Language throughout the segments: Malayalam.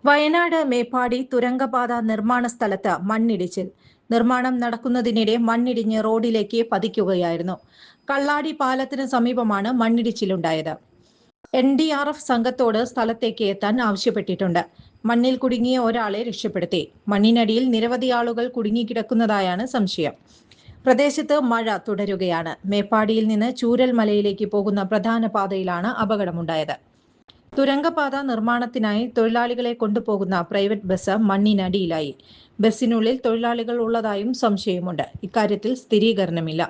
വയനാട് മേപ്പാടി തുരങ്കപാത നിർമ്മാണ സ്ഥലത്ത് മണ്ണിടിച്ചിൽ. നിർമ്മാണം നടക്കുന്നതിനിടെ മണ്ണിടിഞ്ഞ് റോഡിലേക്ക് പതിക്കുകയായിരുന്നു. കള്ളാടി പാലത്തിന് സമീപമാണ് മണ്ണിടിച്ചിലുണ്ടായത്. NDRF സംഘത്തോട് സ്ഥലത്തേക്ക് എത്താൻ ആവശ്യപ്പെട്ടിട്ടുണ്ട്. മണ്ണിൽ കുടുങ്ങിയ ഒരാളെ രക്ഷപ്പെടുത്തി. മണ്ണിനടിയിൽ നിരവധി ആളുകൾ കുടുങ്ങിക്കിടക്കുന്നതായാണ് സംശയം. പ്രദേശത്ത് മഴ തുടരുകയാണ്. മേപ്പാടിയിൽ നിന്ന് ചൂരൽമലയിലേക്ക് പോകുന്ന പ്രധാന പാതയിലാണ് അപകടമുണ്ടായത്. തുരങ്കപാത നിർമ്മാണത്തിനായി തൊഴിലാളികളെ കൊണ്ടുപോകുന്ന പ്രൈവറ്റ് ബസ് മണ്ണിനടിയിലായി. ബസ്സിനുള്ളിൽ തൊഴിലാളികൾ ഉള്ളതായും സംശയമുണ്ട്. ഇക്കാര്യത്തിൽ സ്ഥിരീകരണമില്ല.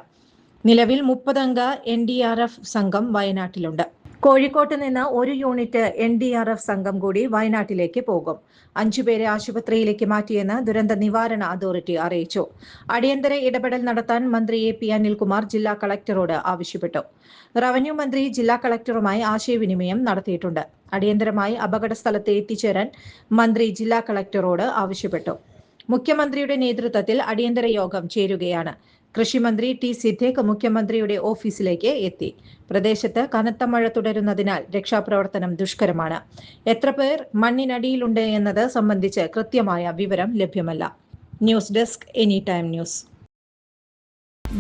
നിലവിൽ 30 അംഗ NDRF സംഘം വയനാട്ടിലുണ്ട്. കോഴിക്കോട്ട് നിന്ന് ഒരു യൂണിറ്റ് NDRF സംഘം കൂടി വയനാട്ടിലേക്ക് പോകും. 5 പേരെ ആശുപത്രിയിലേക്ക് മാറ്റിയെന്ന് ദുരന്ത നിവാരണ അതോറിറ്റി അറിയിച്ചു. അടിയന്തര ഇടപെടൽ നടത്താൻ മന്ത്രി AP അനിൽകുമാർ ജില്ലാ കളക്ടറോട് ആവശ്യപ്പെട്ടു. റവന്യൂ മന്ത്രി ജില്ലാ കളക്ടറുമായി ആശയവിനിമയം നടത്തിയിട്ടുണ്ട്. അടിയന്തരമായി അപകട സ്ഥലത്ത് എത്തിച്ചേരാൻ മന്ത്രി ജില്ലാ കളക്ടറോട് ആവശ്യപ്പെട്ടു. മുഖ്യമന്ത്രിയുടെ നേതൃത്വത്തിൽ അടിയന്തര യോഗം ചേരുകയാണ്. കൃഷിമന്ത്രി T. സിദ്ദീഖ് മുഖ്യമന്ത്രിയുടെ ഓഫീസിലേക്ക് എത്തി. പ്രദേശത്ത് കനത്ത മഴ തുടരുന്നതിനാൽ രക്ഷാപ്രവർത്തനം ദുഷ്കരമാണ്. എത്ര പേർ മണ്ണിനടിയിലുണ്ട് എന്നത് സംബന്ധിച്ച് കൃത്യമായ വിവരം ലഭ്യമല്ല. News desk any time news.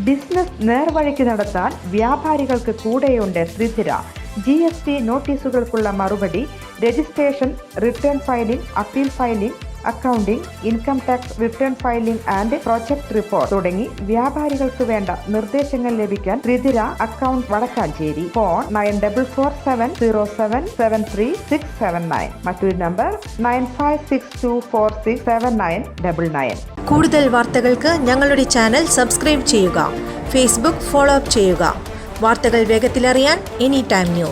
Business നേർവഴിക്ക് നടത്താൻ വ്യാപാരികൾക്ക് കൂടെയുണ്ട് ത്രിധിര. GST നോട്ടീസുകൾക്കുള്ള മറുപടി, registration, return filing, appeal filing, accounting, income tax return filing and project report തുടങ്ങി വ്യാപാരികൾക്ക് വേണ്ട നിർദ്ദേശങ്ങൾ ലഭിക്കാൻ ത്രിധിര അക്കൗണ്ട് വടക്കാഞ്ചേരി. ഫോൺ 9447077369. മറ്റൊരു നമ്പർ 9562467999. കൂടുതൽ വാർത്തകൾക്ക് ഞങ്ങളുടെ ചാനൽ സബ്സ്ക്രൈബ് ചെയ്യുക. ഫേസ്ബുക്ക് ഫോളോ അപ്പ് ചെയ്യുക. വാർത്തകൾ വേഗത്തിലറിയാൻ എനി ടൈം ന്യൂസ്.